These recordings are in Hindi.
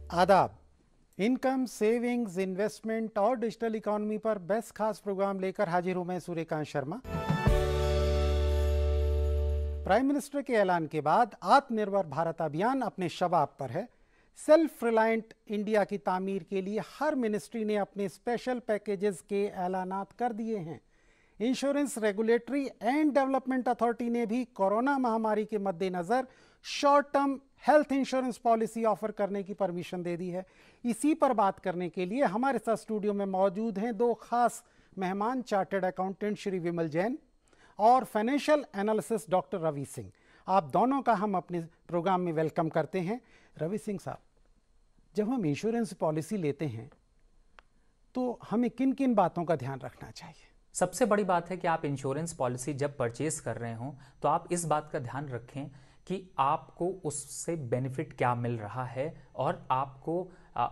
आदाब। इनकम, सेविंग्स, इन्वेस्टमेंट और डिजिटल इकोनॉमी पर बेस्ट खास प्रोग्राम लेकर हाजिर हूं मैं सूर्यकांत शर्मा। प्राइम मिनिस्टर के ऐलान के बाद आत्मनिर्भर भारत अभियान अपने शबाब पर है। सेल्फ रिलायंट इंडिया की तामीर के लिए हर मिनिस्ट्री ने अपने स्पेशल पैकेजेस के ऐलानात कर दिए हैं। Insurance regulatory and development authority ने भी कोरोना महामारी के मद्देनजर short term health insurance policy offer करने की परमिशन दे दी है। इसी पर बात करने के लिए हमारे साथ स्टूडियो में मौजूद हैं दो खास मेहमान, चार्टर्ड अकाउंटेंट श्री विमल जैन और financial analyst doctor Ravi Singh. आप दोनों का हम अपने प्रोग्राम में वेलकम करते हैं। रवि सिंह साहब, जब हम इंश्योरेंस पॉलिसी लेते हैं तो हमें किन किन बातों का ध्यान रखना चाहिए? सबसे बड़ी बात है कि आप इंश्योरेंस पॉलिसी जब परचेज कर रहे हो तो आप इस बात का ध्यान रखें कि आपको उससे बेनिफिट क्या मिल रहा है और आपको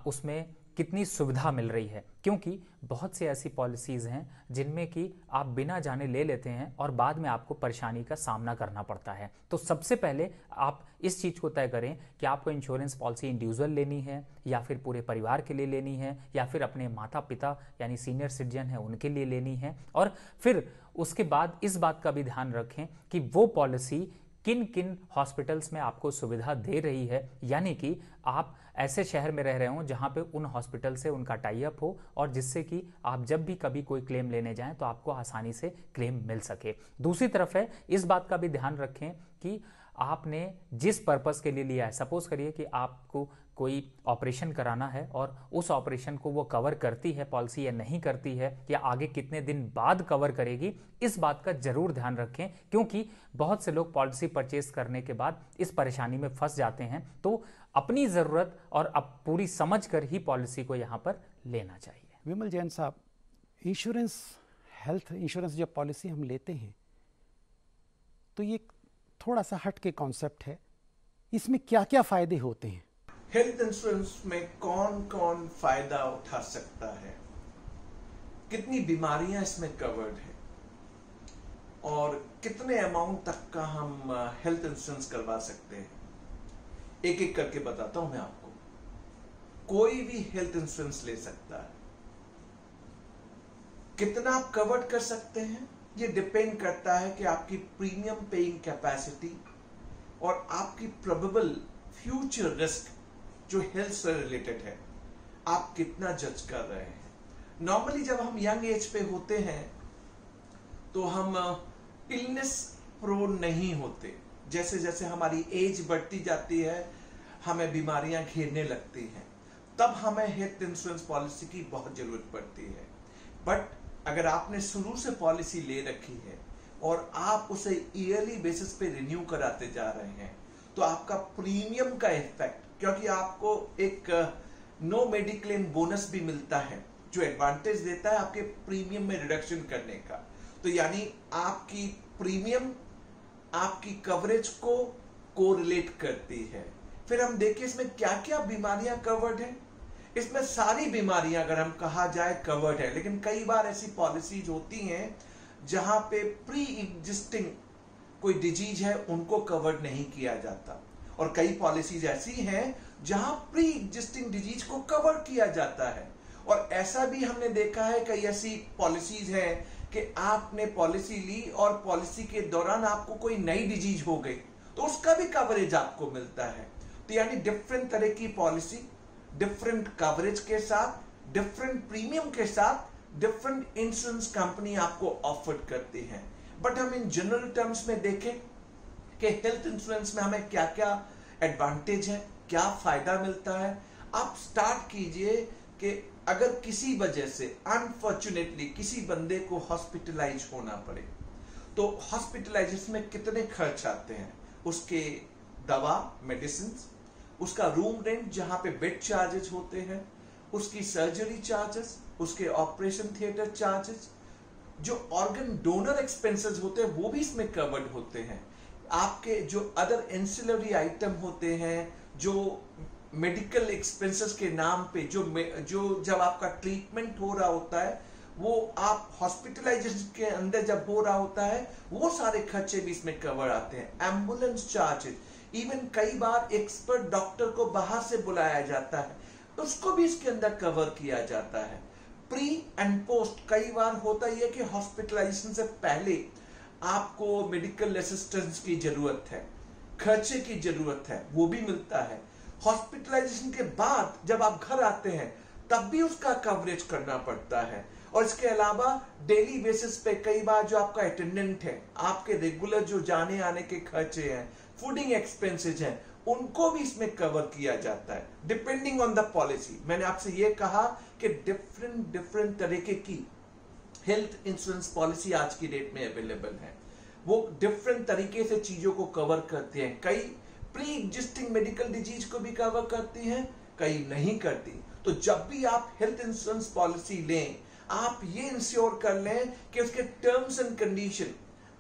उसमें कितनी सुविधा मिल रही है, क्योंकि बहुत सी ऐसी पॉलिसीज़ हैं जिनमें कि आप बिना जाने ले लेते हैं और बाद में आपको परेशानी का सामना करना पड़ता है। तो सबसे पहले आप इस चीज़ को तय करें कि आपको इंश्योरेंस पॉलिसी इंडिविजुअल लेनी है या फिर पूरे परिवार के लिए लेनी है या फिर अपने माता पिता यानी सीनियर सिटीजन है उनके लिए लेनी है। और फिर उसके बाद इस बात का भी ध्यान रखें कि वो पॉलिसी किन किन हॉस्पिटल्स में आपको सुविधा दे रही है, यानी कि आप ऐसे शहर में रह रहे हो जहां पे उन हॉस्पिटल से उनका टाई अप हो और जिससे कि आप जब भी कभी कोई क्लेम लेने जाएं तो आपको आसानी से क्लेम मिल सके। दूसरी तरफ है, इस बात का भी ध्यान रखें कि आपने जिस पर्पस के लिए लिया है, सपोज करिए कि आपको कोई ऑपरेशन कराना है और उस ऑपरेशन को वो कवर करती है पॉलिसी या नहीं करती है, या आगे कितने दिन बाद कवर करेगी, इस बात का जरूर ध्यान रखें, क्योंकि बहुत से लोग पॉलिसी परचेज करने के बाद इस परेशानी में फंस जाते हैं। तो अपनी जरूरत और अब पूरी समझ कर ही पॉलिसी को यहां पर लेना चाहिए। विमल जैन साहब, इंश्योरेंस, हेल्थ इंश्योरेंस जब पॉलिसी हम लेते हैं तो ये थोड़ा सा हट के कॉन्सेप्ट है, इसमें क्या क्या फायदे होते हैं? हेल्थ इंश्योरेंस में कौन कौन फायदा उठा सकता है, कितनी बीमारियां इसमें कवर्ड है और कितने अमाउंट तक का हम हेल्थ इंश्योरेंस करवा सकते हैं, एक एक करके बताता हूं मैं आपको। कोई भी हेल्थ इंश्योरेंस ले सकता है। कितना आप कवर्ड कर सकते हैं ये डिपेंड करता है कि आपकी प्रीमियम पेइंग कैपेसिटी और आपकी प्रोबेबल फ्यूचर रिस्क जो हेल्थ से रिलेटेड है आप कितना जज कर रहे हैं। नॉर्मली जब हम यंग एज पे होते हैं तो हम इलनेस प्रोन नहीं होते। जैसे जैसे हमारी एज बढ़ती जाती है हमें बीमारियां घेरने लगती हैं, तब हमें हेल्थ इंश्योरेंस पॉलिसी की बहुत जरूरत पड़ती है। बट अगर आपने शुरू से पॉलिसी ले रखी है और आप उसे ईयरली बेसिस पे रिन्यू कराते जा रहे हैं तो आपका प्रीमियम का इफेक्ट, क्योंकि आपको एक नो मेडिक्लेम बोनस भी मिलता है जो एडवांटेज देता है आपके प्रीमियम में रिडक्शन करने का। तो यानी आपकी प्रीमियम आपकी कवरेज को कोरिलेट करती है। फिर हम देखें इसमें क्या क्या बीमारियां कवर्ड है। इसमें सारी बीमारियां अगर हम कहा जाए कवर्ड है, लेकिन कई बार ऐसी पॉलिसीज होती हैं जहां पे प्री एग्जिस्टिंग कोई डिजीज है उनको कवर्ड नहीं किया जाता, और कई पॉलिसीज ऐसी हैं जहां प्री एग्जिस्टिंग डिजीज को कवर किया जाता है। और ऐसा भी हमने देखा है, कई ऐसी पॉलिसीज हैं कि आपने पॉलिसी ली और पॉलिसी के दौरान आपको कोई नई डिजीज हो गई तो उसका भी कवरेज आपको मिलता है। तो यानी डिफरेंट तरह की पॉलिसी डिफरेंट कवरेज के साथ, डिफरेंट प्रीमियम के साथ, डिफरेंट इंश्योरेंस कंपनी आपको ऑफर करती है। बट हम इन जनरल टर्म्स में देखें कि हेल्थ इंश्योरेंस में हमें क्या क्या एडवांटेज है, क्या फायदा मिलता है। आप स्टार्ट कीजिए कि अगर किसी वजह से अनफॉर्चुनेटली किसी बंदे को हॉस्पिटलाइज होना पड़े तो हॉस्पिटलाइजेशन में कितने खर्च आते हैं, उसके दवा मेडिसिन, उसका रूम रेंट जहां पे बेड चार्जेस होते हैं, उसकी सर्जरी चार्जेस, उसके ऑपरेशन थिएटर चार्जेस, जो ऑर्गन डोनर एक्सपेंसेस होते हैं वो भी इसमें कवर्ड होते हैं। आपके जो अदर एंसिलरी आइटम होते हैं, जो मेडिकल एक्सपेंसेस के नाम पे जो जब आपका ट्रीटमेंट हो रहा होता है, वो आप हॉस्पिटलाइजेशन के अंदर जब हो रहा होता है वो सारे खर्चे भी इसमें कवर आते हैं। एम्बुलेंस चार्जेस, इवन कई बार एक्सपर्ट डॉक्टर को बाहर से बुलाया जाता है, उसको भी इसके अंदर कवर किया जाता है। प्री एंड पोस्ट कई बार होता ही है कि हॉस्पिटलाइजेशन से पहले आपको मेडिकल असिस्टेंस की जरूरत है, खर्चे की जरूरत है, वो भी मिलता है। हॉस्पिटलाइजेशन के बाद जब आप घर आते हैं तब भी उसका कवरेज करना पड़ता है। और इसके अलावा डेली बेसिस पे कई बार जो आपका अटेंडेंट है, आपके रेगुलर जो जाने आने के खर्चे हैं, फूडिंग एक्सपेंसेस हैं, उनको भी इसमें कवर किया जाता है डिपेंडिंग ऑन द पॉलिसी। मैंने आपसे ये कहा कि डिफरेंट तरीके की हेल्थ इंश्योरेंस पॉलिसी आज की डेट में अवेलेबल है। वो डिफरेंट तरीके से चीजों को कवर करते हैं। कई प्री एग्जिस्टिंग मेडिकल डिजीज को भी कवर करती हैं, कई नहीं करती। तो जब भी आप हेल्थ इंश्योरेंस पॉलिसी लें, आप ये इंश्योर कर लें कि उसके टर्म्स एंड कंडीशन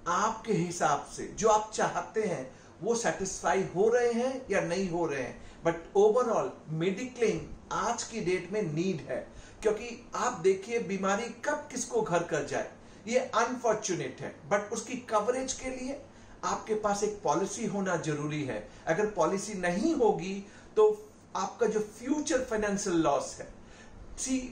आपके हिसाब से जो आप चाहते हैं वो सेटिस्फाई हो रहे हैं या नहीं हो रहे हैं। बट ओवरऑल मेडिक्लेम आज की डेट में नीड है, क्योंकि आप देखिए बीमारी कब किसको घर कर जाए ये अनफॉर्चुनेट है। बट उसकी कवरेज के लिए आपके पास एक पॉलिसी होना जरूरी है। अगर पॉलिसी नहीं होगी तो आपका जो फ्यूचर फाइनेंशियल लॉस है,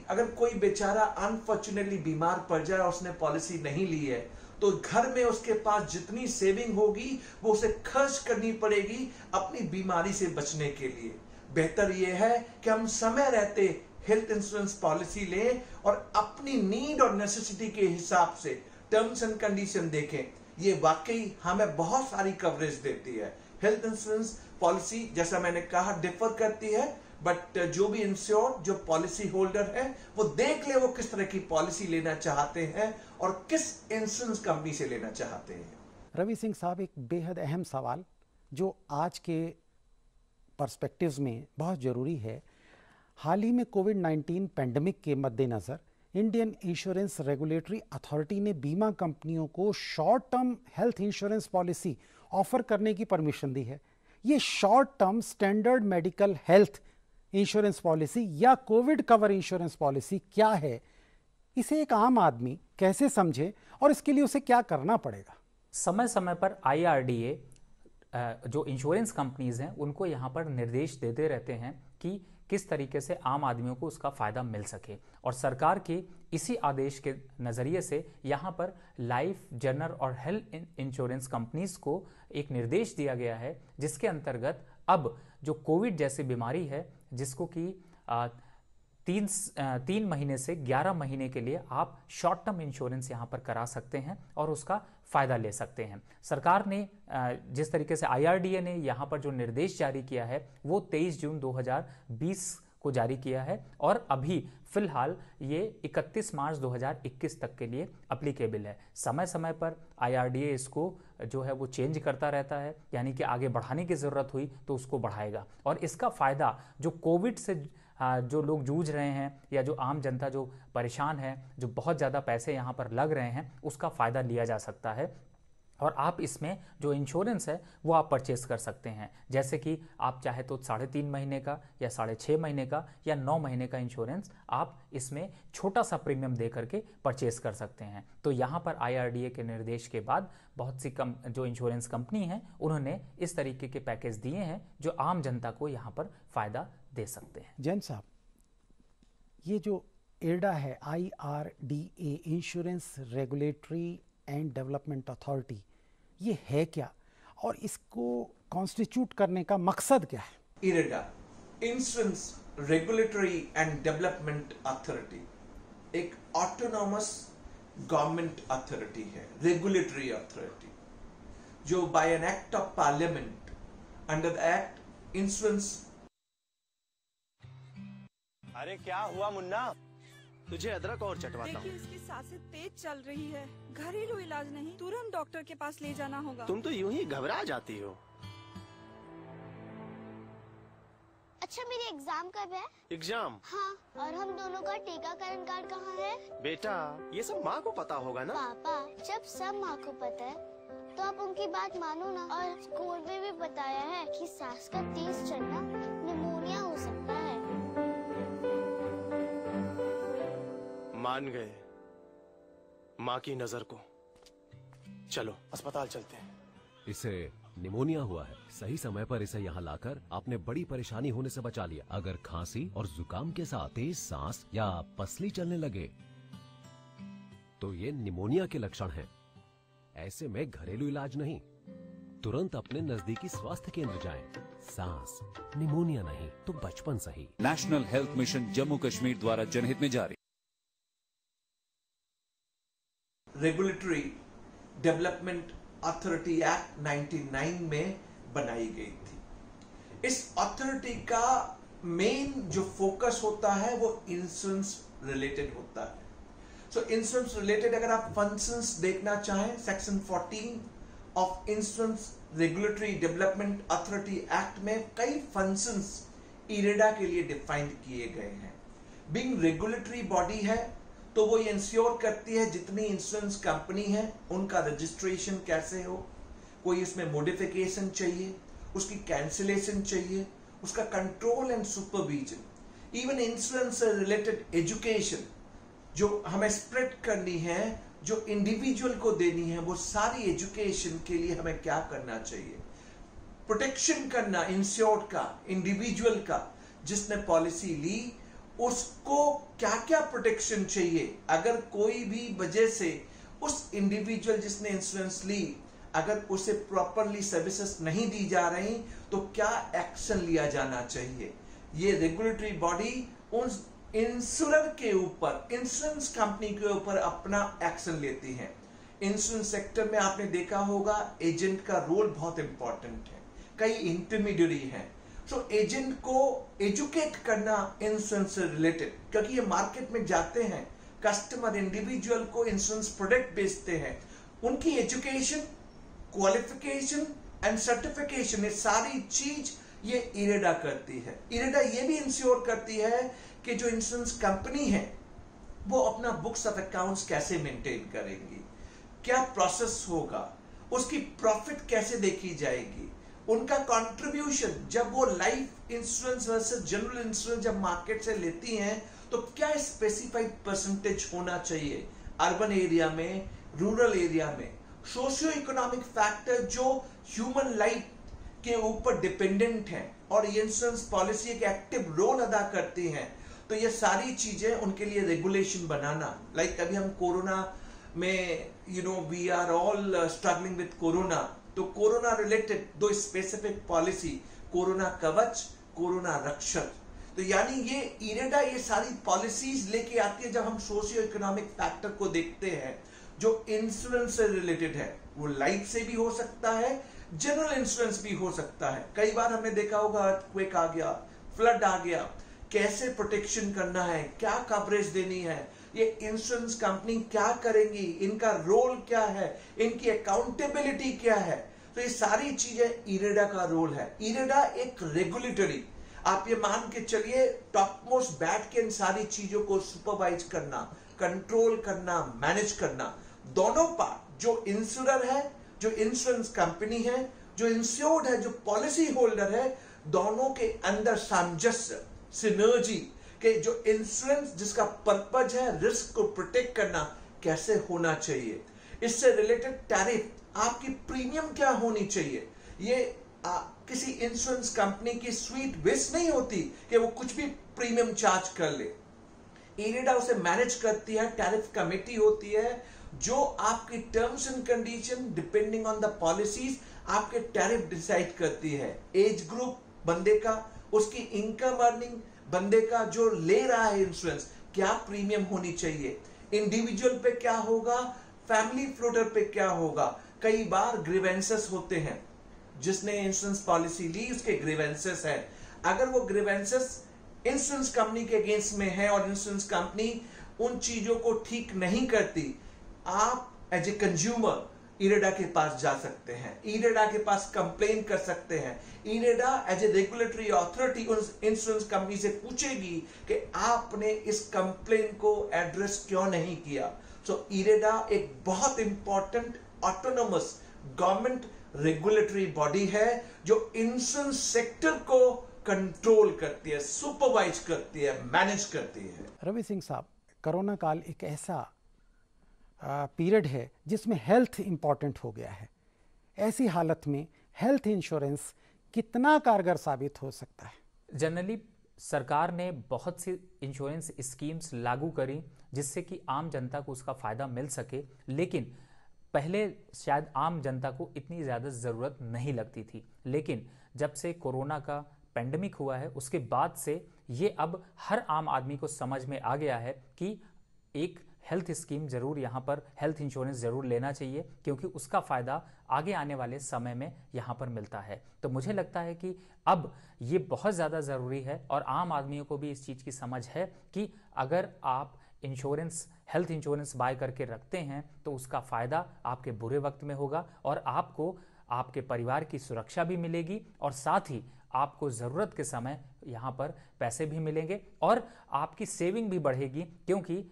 अगर कोई बेचारा अनफॉर्चुनेटली बीमार पड़ जाए और उसने पॉलिसी नहीं ली है तो घर में उसके पास जितनी सेविंग होगी वो उसे खर्च करनी पड़ेगी अपनी बीमारी से बचने के लिए। बेहतर यह है कि हम समय रहते हेल्थ इंश्योरेंस पॉलिसी लें और अपनी नीड और नेसेसिटी के हिसाब से टर्म्स एंड कंडीशन देखें। ये वाकई हमें बहुत सारी कवरेज देती है। हेल्थ इंश्योरेंस पॉलिसी जैसा मैंने कहा डिफर करती है, बट जो भी इंश्योर जो पॉलिसी होल्डर है वो देख ले वो किस तरह की पॉलिसी लेना चाहते हैं और किस इंश्योरेंस कंपनी से लेना चाहते हैं। रवि सिंह साहब, एक बेहद अहम सवाल जो आज के पर्सपेक्टिव्स में बहुत ज़रूरी है। हाल ही में कोविड-19 पैंडमिक के मद्देनज़र इंडियन इंश्योरेंस रेगुलेटरी अथॉरिटी ने बीमा कंपनियों को short term health insurance policy offer करने की परमिशन दी है। ये short term standard medical health insurance policy या कोविड कवर इंश्योरेंस पॉलिसी क्या है, इसे एक आम आदमी कैसे समझे और इसके लिए उसे क्या करना पड़ेगा? समय समय पर IRDA जो इंश्योरेंस कंपनीज हैं उनको यहाँ पर निर्देश देते रहते हैं कि किस तरीके से आम आदमियों को उसका फ़ायदा मिल सके। और सरकार के इसी आदेश के नज़रिए से यहाँ पर लाइफ, जनरल और हेल्थ इंश्योरेंस कंपनीज को एक निर्देश दिया गया है, जिसके अंतर्गत अब जो कोविड जैसी बीमारी है जिसको कि 3 महीने से 11 महीने के लिए आप शॉर्ट टर्म इंश्योरेंस यहाँ पर करा सकते हैं और उसका फ़ायदा ले सकते हैं। सरकार ने जिस तरीके से IRDA ने यहाँ पर जो निर्देश जारी किया है वो 23 जून 2020 को जारी किया है और अभी फिलहाल ये 31 मार्च 2021 तक के लिए अप्लीकेबल है। समय समय पर IRDA इसको जो है वो चेंज करता रहता है, यानी कि आगे बढ़ाने की ज़रूरत हुई तो उसको बढ़ाएगा। और इसका फ़ायदा जो कोविड से जो लोग जूझ रहे हैं या जो आम जनता जो परेशान है, जो बहुत ज़्यादा पैसे यहाँ पर लग रहे हैं, उसका फ़ायदा लिया जा सकता है। और आप इसमें जो इंश्योरेंस है वो आप परचेस कर सकते हैं। जैसे कि आप चाहे तो 3.5 महीने का या 6.5 महीने का या 9 महीने का इंश्योरेंस आप इसमें छोटा सा प्रीमियम दे करके परचेस कर सकते हैं। तो यहाँ पर IRDA के निर्देश के बाद बहुत सी जो इंश्योरेंस कंपनी हैं उन्होंने इस तरीके के पैकेज दिए हैं जो आम जनता को यहाँ पर फ़ायदा दे सकते हैं। जैन साहब, ये जो IRDA है, IRDA insurance regulatory and development authority, ये है क्या और इसको कॉन्स्टिट्यूट करने का मकसद क्या है? IRDA insurance regulatory and development authority एक ऑटोनॉमस गवर्नमेंट अथॉरिटी है, रेगुलेटरी अथॉरिटी, जो by an act of parliament under the act insurance. अरे क्या हुआ मुन्ना, तुझे अदरक और चटवाता हूँ। देखिए इसकी सांसें तेज चल रही है, घरेलू इलाज नहीं, तुरंत डॉक्टर के पास ले जाना होगा। तुम तो यूं ही घबरा जाती हो। अच्छा, मेरी एग्जाम कब है? एग्जाम? हाँ, और हम दोनों का टीकाकरण कार्ड कहाँ है? बेटा, ये सब माँ को पता होगा ना। पापा, जब सब माँ को पता है तो आप उनकी बात मानो ना। और स्कूल में भी बताया है कि सांस का तेज चलना निमोनिया हो सकता है। मान गए माँ की नजर को। चलो अस्पताल चलते हैं। इसे निमोनिया हुआ है। सही समय पर इसे यहाँ लाकर आपने बड़ी परेशानी होने से बचा लिया। अगर खांसी और जुकाम के साथ तेज सांस या पसली चलने लगे तो ये निमोनिया के लक्षण हैं। ऐसे में घरेलू इलाज नहीं, तुरंत अपने नजदीकी स्वास्थ्य केंद्र जाएं। सांस, निमोनिया नहीं तो बचपन सही। National health mission Jammu Kashmir द्वारा जनहित में जारी। रेगुलेटरी डेवलपमेंट अथॉरिटी एक्ट 99 में बनाई गई थी। इस अथॉरिटी का मेन जो फोकस होता है वो इंश्योरेंस रिलेटेड होता है। सो इंश्योरेंस रिलेटेड अगर आप फंक्शंस देखना चाहें, section 14 of insurance regulatory development authority act में कई फंक्शंस इरेडा के लिए डिफाइंड किए गए हैं। बीइंग रेगुलेटरी बॉडी है तो वो ये इंश्योर करती है जितनी इंश्योरेंस कंपनी है उनका रजिस्ट्रेशन कैसे हो, कोई इसमें मॉडिफिकेशन चाहिए, उसकी कैंसिलेशन चाहिए, उसका control and supervision, even insurance से रिलेटेड एजुकेशन जो हमें स्प्रेड करनी है, जो इंडिविजुअल को देनी है, वो सारी एजुकेशन के लिए हमें क्या करना चाहिए, प्रोटेक्शन करना इंश्योर्ड का, इंडिविजुअल का जिसने पॉलिसी ली उसको क्या क्या प्रोटेक्शन चाहिए। अगर कोई भी वजह से उस इंडिविजुअल जिसने इंश्योरेंस ली अगर उसे प्रॉपरली सर्विसेज नहीं दी जा रही तो क्या एक्शन लिया जाना चाहिए। ये रेगुलेटरी बॉडी उन इंश्योरर के ऊपर, इंश्योरेंस कंपनी के ऊपर अपना एक्शन लेती है। इंश्योरेंस सेक्टर में आपने देखा होगा एजेंट का रोल बहुत इंपॉर्टेंट है, कई इंटरमीडियरी हैं। सो एजेंट को एजुकेट करना इंश्योरेंस से रिलेटेड, क्योंकि ये मार्केट में जाते हैं, कस्टमर इंडिविजुअल को इंश्योरेंस प्रोडक्ट बेचते हैं, उनकी एजुकेशन, क्वालिफिकेशन एंड सर्टिफिकेशन, ये सारी चीज ये इरेडा करती है। इरेडा ये भी इंश्योर करती है कि जो इंश्योरेंस कंपनी है वो अपना बुक्स ऑफ अकाउंट्स कैसे मेंटेन करेंगी, क्या प्रोसेस होगा, उसकी प्रॉफिट कैसे देखी जाएगी, उनका कंट्रीब्यूशन जब वो life insurance versus general insurance जब मार्केट से लेती हैं तो क्या स्पेसिफाइड परसेंटेज होना चाहिए अर्बन एरिया में, रूरल एरिया में, सोशियो इकोनॉमिक फैक्टर जो ह्यूमन लाइफ के ऊपर डिपेंडेंट हैं और इंश्योरेंस पॉलिसी एक एक्टिव रोल अदा करती हैं। तो ये सारी चीजें उनके लिए रेगुलेशन बनाना, लाइक अभी हम कोरोना में we are all struggling with corona, तो कोरोना रिलेटेड दो specific policy, Corona Kavach, Corona Rakshak. तो यानी ये इरेडा ये सारी पॉलिसीज लेके आती है। जब हम सोशियो इकोनॉमिक फैक्टर को देखते हैं जो इंश्योरेंस से रिलेटेड है, वो लाइफ से भी हो सकता है, जनरल इंश्योरेंस भी हो सकता है। कई बार हमने देखा होगा अर्थक्वेक आ गया, फ्लड आ गया, कैसे प्रोटेक्शन करना है, क्या कवरेज देनी है, ये इंश्योरेंस कंपनी क्या करेंगी, इनका रोल क्या है, इनकी अकाउंटेबिलिटी क्या है। तो ये सारी चीजें इरेडा का रोल है। इरेडा एक रेगुलेटरी, आप ये मान के चलिए टॉप मोस्ट बैठ के इन सारी चीजों को सुपरवाइज करना, कंट्रोल करना, मैनेज करना, दोनों पार्ट, जो इंश्योरर है, जो इंश्योरेंस कंपनी है, जो इंश्योर्ड है, जो पॉलिसी होल्डर है, दोनों के अंदर सामंजस्य, सिनर्जी के जो इंश्योरेंस जिसका पर्पज है रिस्क को प्रोटेक्ट करना कैसे होना चाहिए, इससे रिलेटेड टैरिफ, आपकी प्रीमियम क्या होनी चाहिए। ये किसी इंश्योरेंस कंपनी की स्वीट विश नहीं होती कि वो कुछ भी प्रीमियम चार्ज कर ले। इरेडा उसे मैनेज करती है, टैरिफ कमेटी होती है जो आपकी terms and condition depending on the policies आपके टैरिफ डिसाइड करती है। एज ग्रुप बंदे का, उसकी इनकम अर्निंग बंदे का जो ले रहा है इंश्योरेंस, क्या प्रीमियम होनी चाहिए, इंडिविजुअल पे क्या होगा, फैमिली फ्लोटर पे क्या होगा। कई बार ग्रीवेंसेस होते हैं, जिसने इंश्योरेंस पॉलिसी ली उसके ग्रीवेंसेस है, अगर वो ग्रीवेंसेस इंश्योरेंस कंपनी के अगेंस्ट में है और इंश्योरेंस कंपनी उन चीजों को ठीक नहीं करती, आप एज ए कंज्यूमर इरेडा के पास जा सकते हैं, इरेडा के पास कंप्लेन कर सकते हैं। IRDA as a regulatory authority उन इंश्योरेंस कंपनी से पूछेगी कि आपने इस कंप्लेन को एड्रेस क्यों नहीं किया। सो इरेडा एक बहुत important autonomous government regulatory body है जो इंश्योरेंस सेक्टर को कंट्रोल करती है, सुपरवाइज करती है, मैनेज करती है। रवि सिंह साहब, कोरोना काल एक ऐसा पीरियड है जिसमें हेल्थ इम्पॉर्टेंट हो गया है। ऐसी हालत में हेल्थ इंश्योरेंस कितना कारगर साबित हो सकता है? जनरली सरकार ने बहुत सी इंश्योरेंस स्कीम्स लागू करी जिससे कि आम जनता को उसका फ़ायदा मिल सके, लेकिन पहले शायद आम जनता को इतनी ज़्यादा ज़रूरत नहीं लगती थी। लेकिन जब से कोरोना का पेंडेमिक हुआ है उसके बाद से ये अब हर आम आदमी को समझ में आ गया है कि एक हेल्थ स्कीम ज़रूर यहाँ पर, हेल्थ इंश्योरेंस ज़रूर लेना चाहिए, क्योंकि उसका फ़ायदा आगे आने वाले समय में यहाँ पर मिलता है। तो मुझे लगता है कि अब ये बहुत ज़्यादा ज़रूरी है और आम आदमियों को भी इस चीज़ की समझ है कि अगर आप इंश्योरेंस, हेल्थ इंश्योरेंस बाय करके रखते हैं तो उसका फ़ायदा आपके बुरे वक्त में होगा और आपको आपके परिवार की सुरक्षा भी मिलेगी और साथ ही आपको ज़रूरत के समय यहाँ पर पैसे भी मिलेंगे और आपकी सेविंग भी बढ़ेगी, क्योंकि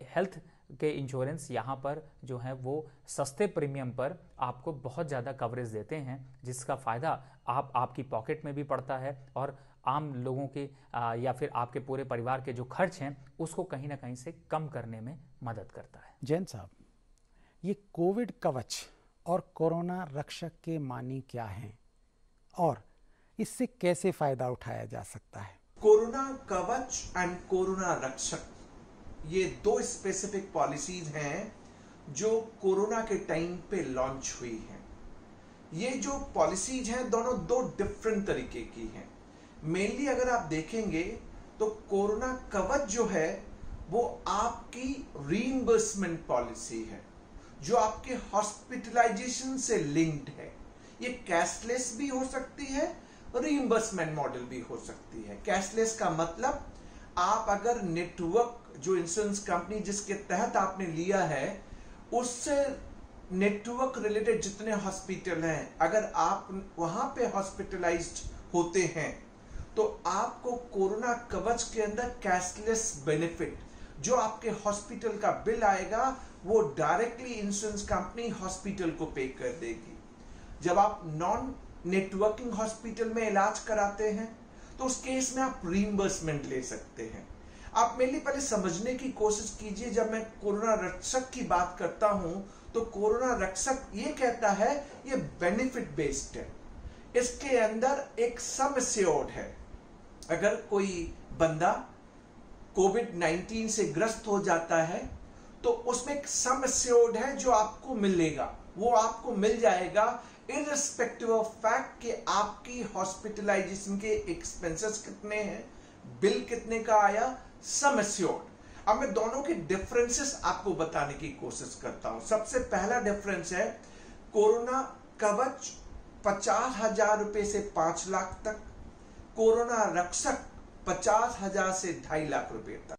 हेल्थ के इंश्योरेंस यहाँ पर जो है वो सस्ते प्रीमियम पर आपको बहुत ज़्यादा कवरेज देते हैं, जिसका फ़ायदा आपकी पॉकेट में भी पड़ता है और आम लोगों के या फिर आपके पूरे परिवार के जो खर्च हैं उसको कहीं ना कहीं से कम करने में मदद करता है। जैन साहब, ये कोविड कवच और कोरोना रक्षक के मानी क्या हैं और इससे कैसे फायदा उठाया जा सकता है? कोरोना कवच एंड कोरोना रक्षक, ये दो स्पेसिफिक पॉलिसीज हैं जो कोरोना के टाइम पे लॉन्च हुई हैं। ये जो पॉलिसीज हैं दोनों दो डिफरेंट तरीके की हैं। मेनली अगर आप देखेंगे तो कोरोना कवच जो है वो आपकी रीइंबर्समेंट पॉलिसी है जो आपके हॉस्पिटलाइजेशन से लिंक्ड है। ये कैशलेस भी हो सकती है, रीइंबर्समेंट मॉडल भी हो सकती है। कैशलेस का मतलब आप अगर नेटवर्क, जो इंश्योरेंस कंपनी जिसके तहत आपने लिया है, उससे नेटवर्क रिलेटेड जितने हॉस्पिटल हैं, अगर आप वहां पे हॉस्पिटलाइज्ड होते हैं तो आपको कोरोना कवच के अंदर कैशलेस बेनिफिट, जो आपके हॉस्पिटल का बिल आएगा वो डायरेक्टली इंश्योरेंस कंपनी हॉस्पिटल को पे कर देगी। जब आप नॉन नेटवर्किंग हॉस्पिटल में इलाज कराते हैं तो उस केस में आप रीइंबर्समेंट ले सकते हैं। आप मेरे लिए पहले समझने की कोशिश कीजिए, जब मैं कोरोना रक्षक की बात करता हूं तो कोरोना रक्षक ये कहता है ये बेनिफिट बेस्ड है। इसके अंदर एक सम एश्योर्ड है। अगर कोई बंदा कोविड-19 से ग्रस्त हो जाता है तो उसमें एक सम एश्योर्ड है जो आपको मिलेगा, वो आपको मिल जाएगा इररिस्पेक्टिव ऑफ फैक्ट कि आपकी हॉस्पिटलाइजेशन के एक्सपेंसेस कितने हैं, बिल कितने का आया, सम एश्योर्ड। अब मैं दोनों के डिफरेंसेस आपको बताने की कोशिश करता हूं। सबसे पहला डिफरेंस है कोरोना कवच 50,000 रुपए से 5 लाख तक, कोरोना रक्षक 50,000 से 2.5 लाख रुपए तक।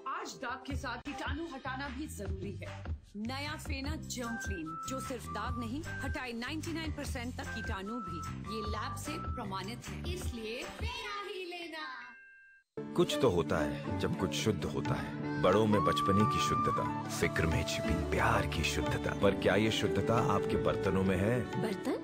आज दाग के साथ कीटाणु हटाना भी जरूरी है। नया फेना जर्म क्लीन जो सिर्फ दाग नहीं हटाए 99% तक कीटाणु भी। ये लैब से प्रमाणित है, इसलिए फेना ही लेना। कुछ तो होता है जब कुछ शुद्ध होता है। बड़ों में बचपने की शुद्धता, फिक्र में छिपी प्यार की शुद्धता। पर क्या ये शुद्धता आपके बर्तनों में है? बर्तन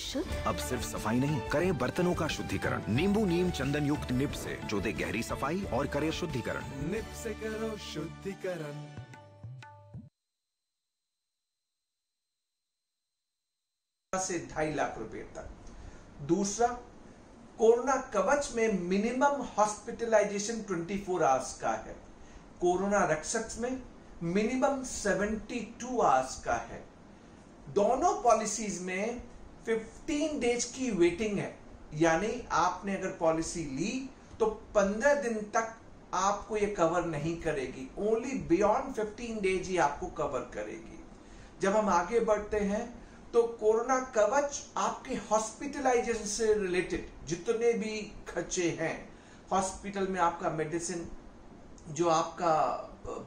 शुद्ध? अब सिर्फ सफाई नहीं, करें बर्तनों का शुद्धिकरण नींबू नीम चंदन युक्त निब से, जो दे गहरी सफाई और करे शुद्धिकरण। निब से करो शुद्धिकरण। से 2.5 लाख रुपए तक। दूसरा, कोरोना कवच में मिनिमम हॉस्पिटलाइजेशन 24 आवर्स का है। कोरोना रक्षक में मिनिमम 72 आवर्स का है। दोनों पॉलिसीज में 15 डेज की वेटिंग है, यानी आपने अगर पॉलिसी ली तो 15 दिन तक आपको ये कवर नहीं करेगी। ओनली बियॉन्ड 15 डेज ही आपको कवर करेगी। जब हम आगे बढ़ते हैं तो कोरोना कवच आपके हॉस्पिटलाइजेशन से रिलेटेड जितने भी खर्चे हैं, हॉस्पिटल में आपका मेडिसिन, जो आपका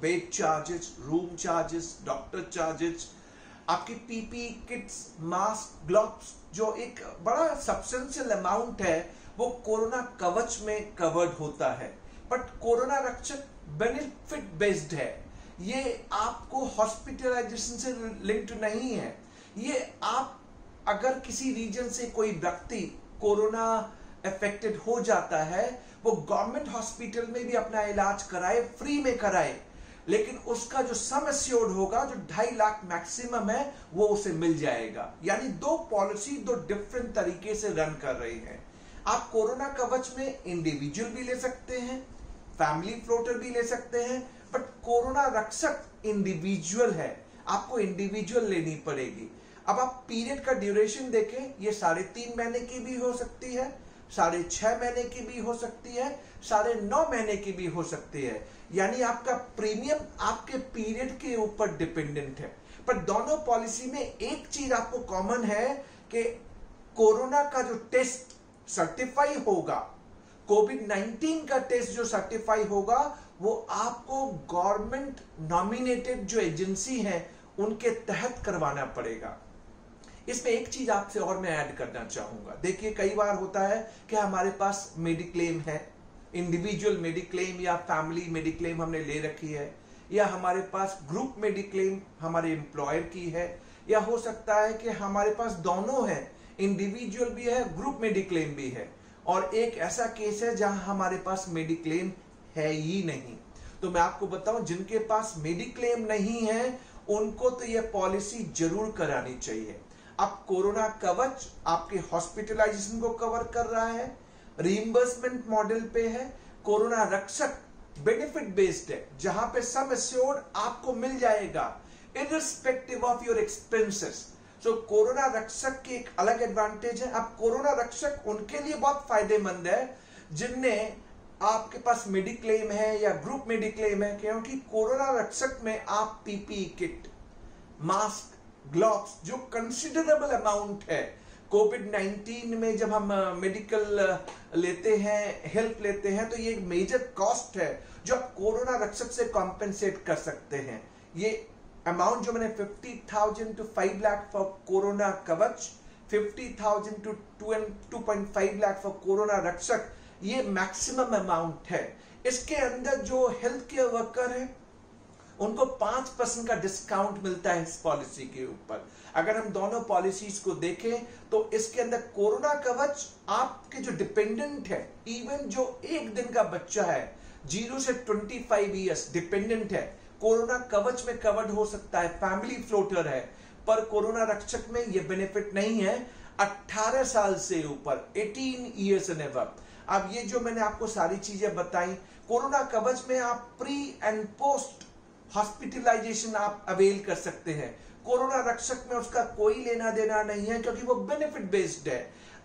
bed charges, room charges, doctor charges, आपकी पीपी किट्स, मास्क, ग्लव्स, जो एक बड़ा सब्सटेंशियल अमाउंट है, वो कोरोना कवच में कवर्ड होता है। बट कोरोना रक्षक बेनिफिट बेस्ड है, ये आपको हॉस्पिटलाइजेशन से लिंक्ड नहीं है। ये आप अगर किसी रीजन से कोई व्यक्ति कोरोना अफेक्टेड हो जाता है, वो गवर्नमेंट हॉस्पिटल में भी अपना इलाज कराए, फ्री में कराए, लेकिन उसका जो सम एश्योर्ड होगा, जो 2.5 लाख मैक्सिमम है, वो उसे मिल जाएगा। यानी दो पॉलिसी दो डिफरेंट तरीके से रन कर रही है। आप कोरोना कवच में इंडिविजुअल भी ले सकते हैं, फैमिली फ्लोटर भी ले सकते हैं, बट कोरोना रक्षक इंडिविजुअल है, आपको इंडिविजुअल लेनी पड़ेगी। अब आप पीरियड का ड्यूरेशन देखें, ये 3.5 महीने की भी हो सकती है, 6.5 महीने की भी हो सकती है, 9.5 महीने की भी हो सकती है। यानी आपका प्रीमियम आपके पीरियड के ऊपर डिपेंडेंट है। पर दोनों पॉलिसी में एक चीज आपको कॉमन है कि कोरोना का जो टेस्ट सर्टिफाई होगा, कोविड-19 का टेस्ट जो सर्टिफाई होगा, वो आपको गवर्नमेंट नॉमिनेटेड जो एजेंसी है उनके तहत करवाना पड़ेगा। इसमें एक चीज आपसे और मैं ऐड करना चाहूंगा। देखिए, कई बार होता है कि हमारे पास मेडिक्लेम है, इंडिविजुअल मेडिक्लेम या फैमिली मेडिक्लेम हमने ले रखी है, या हमारे पास ग्रुप मेडिक्लेम हमारे एम्प्लॉयर की है, या हो सकता है कि हमारे पास दोनों है, इंडिविजुअल भी है, ग्रुप मेडिक्लेम भी है, और एक ऐसा केस है जहां हमारे पास मेडिक्लेम है ही नहीं। तो मैं आपको बताऊं, जिनके पास मेडिक्लेम नहीं है उनको तो यह पॉलिसी जरूर करानी चाहिए। अब कोरोना कवच आपके हॉस्पिटलाइजेशन को कवर कर रहा है, रीइंबर्समेंट मॉडल पे है। कोरोना रक्षक बेनिफिट बेस्ड है, जहां पे सम एश्योर्ड आपको मिल जाएगा irrespective of your expenses. So corona रक्षक की एक अलग एडवांटेज है। अब कोरोना रक्षक उनके लिए बहुत फायदेमंद है जिनने आपके पास मेडिक्लेम है या ग्रुप मेडिक्लेम है, क्योंकि कोरोना रक्षक में आप पीपीई किट, मास्क, ग्लव्स, जो कंसिडरेबल अमाउंट है, कोविड-19 में जब हम मेडिकल लेते हैं, हेल्प लेते हैं, तो ये एक मेजर कॉस्ट है जो आप कोरोना रक्षक से कॉम्पेंसेट कर सकते हैं। ये अमाउंट जो मैंने 50,000 to 5 लाख फॉर कोरोना कवच, 50,000 to 2.5 लाख फॉर कोरोना रक्षक, ये मैक्सिमम अमाउंट है। इसके अंदर जो हेल्थ केयर वर्कर है उनको 5% का डिस्काउंट मिलता है इस पॉलिसी के ऊपर। अगर हम दोनों पॉलिसीज को देखें तो इसके अंदर कोरोना कवच आपके जो डिपेंडेंट है, इवन जो 1 दिन का बच्चा है 0 से 25 ईयर्स डिपेंडेंट है, कोरोना कवच में कवर्ड हो सकता है, फैमिली फ्लोटर है। पर कोरोना रक्षक में यह बेनिफिट नहीं है 18 साल से ऊपर, 18 ईयर्स एंड अबव। अब ये जो मैंने आपको सारी चीजें बताई, कोरोना कवच में आप प्री एंड पोस्ट हॉस्पिटलाइजेशन आप अवेल कर सकते हैं। कोरोना रक्षक में उसका कोई लेना देना नहीं है, क्योंकि वो बेनिफिट बेस्ड है।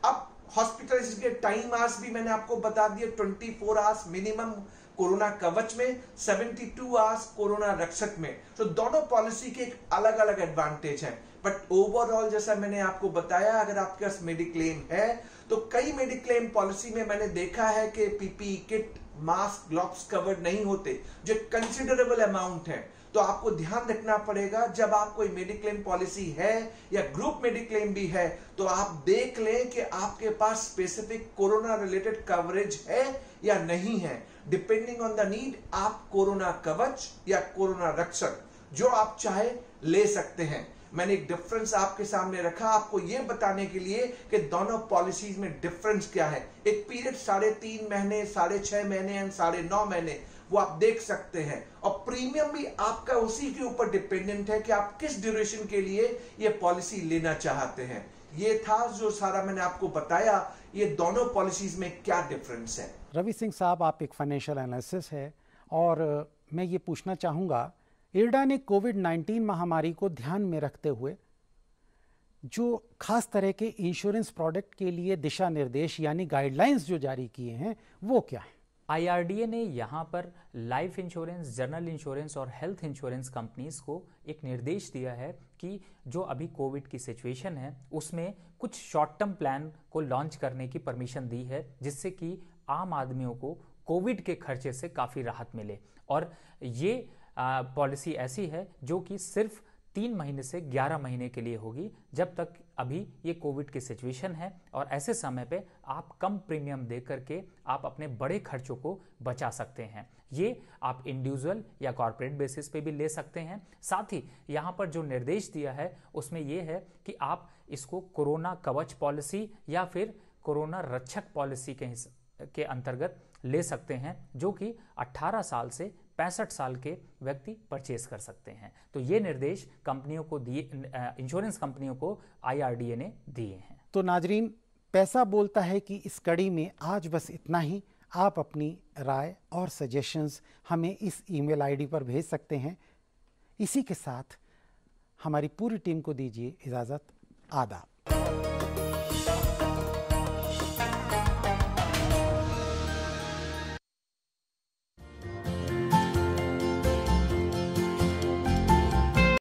अब हॉस्पिटलाइजेशन के टाइम आवर्स भी मैंने आपको बता दिए, 24 आवर्स मिनिमम कोरोना कवच में, 72 आवर्स कोरोना रक्षक में। तो दोनों पॉलिसी के एक अलग अलग एडवांटेज हैं। बट ओवरऑल जैसा मैंने आपको बताया, अगर आपके पास मेडिक्लेम है तो कई मेडिक्लेम पॉलिसी में मैंने देखा है कि PPE kit, mask, gloves covered नहीं होते, जो कंसिडरेबल अमाउंट है। तो आपको ध्यान रखना पड़ेगा, जब आप कोई मेडिक्लेम पॉलिसी है या ग्रुप मेडिक्लेम भी है, तो आप देख लें कि आपके पास स्पेसिफिक कोरोना रिलेटेड कवरेज है या नहीं है। डिपेंडिंग ऑन द नीड आप कोरोना कवच या कोरोना रक्षक जो आप चाहे ले सकते हैं। मैंने एक डिफरेंस आपके सामने रखा आपको यह बताने के लिए कि दोनों पॉलिसीज में डिफरेंस क्या है। एक पीरियड 3.5 महीने, 6.5 महीने एंड 9.5 महीने, वो आप देख सकते हैं। और प्रीमियम भी आपका उसी के ऊपर डिपेंडेंट है कि आप किस ड्यूरेशन के लिए ये पॉलिसी लेना चाहते हैं। ये था जो सारा मैंने आपको बताया, ये दोनों पॉलिसीज में क्या डिफरेंस है। रवि सिंह साहब, आप एक फाइनेंशियल एनालिसिस है और मैं ये पूछना चाहूँगा, इरडा ने कोविड-19 महामारी को ध्यान में रखते हुए जो खास तरह के इंश्योरेंस प्रोडक्ट के लिए दिशा निर्देश यानी गाइडलाइंस जो जारी किए हैं वो क्या है? IRDA ने यहाँ पर लाइफ इंश्योरेंस, जनरल इंश्योरेंस और हेल्थ इंश्योरेंस कंपनीज को एक निर्देश दिया है कि जो अभी कोविड की सिचुएशन है उसमें कुछ शॉर्ट टर्म प्लान को लॉन्च करने की परमिशन दी है, जिससे कि आम आदमियों को कोविड के खर्चे से काफ़ी राहत मिले। और ये पॉलिसी ऐसी है जो कि सिर्फ 3 महीने से 11 महीने के लिए होगी, जब तक अभी ये कोविड की सिचुएशन है। और ऐसे समय पे आप कम प्रीमियम दे करके आप अपने बड़े खर्चों को बचा सकते हैं। ये आप इंडिविजुअल या कॉर्पोरेट बेसिस पे भी ले सकते हैं। साथ ही यहाँ पर जो निर्देश दिया है उसमें ये है कि आप इसको कोरोना कवच पॉलिसी या फिर कोरोना रक्षक पॉलिसी के अंतर्गत ले सकते हैं, जो कि 18 साल से 65 साल के व्यक्ति परचेस कर सकते हैं। तो ये निर्देश कंपनियों को दिए, इंश्योरेंस कंपनियों को IRDA ने दिए हैं। तो नाजरीन, पैसा बोलता है कि इस कड़ी में आज बस इतना ही। आप अपनी राय और सजेशंस हमें इस ईमेल आईडी पर भेज सकते हैं। इसी के साथ हमारी पूरी टीम को दीजिए इजाज़त। आदाब।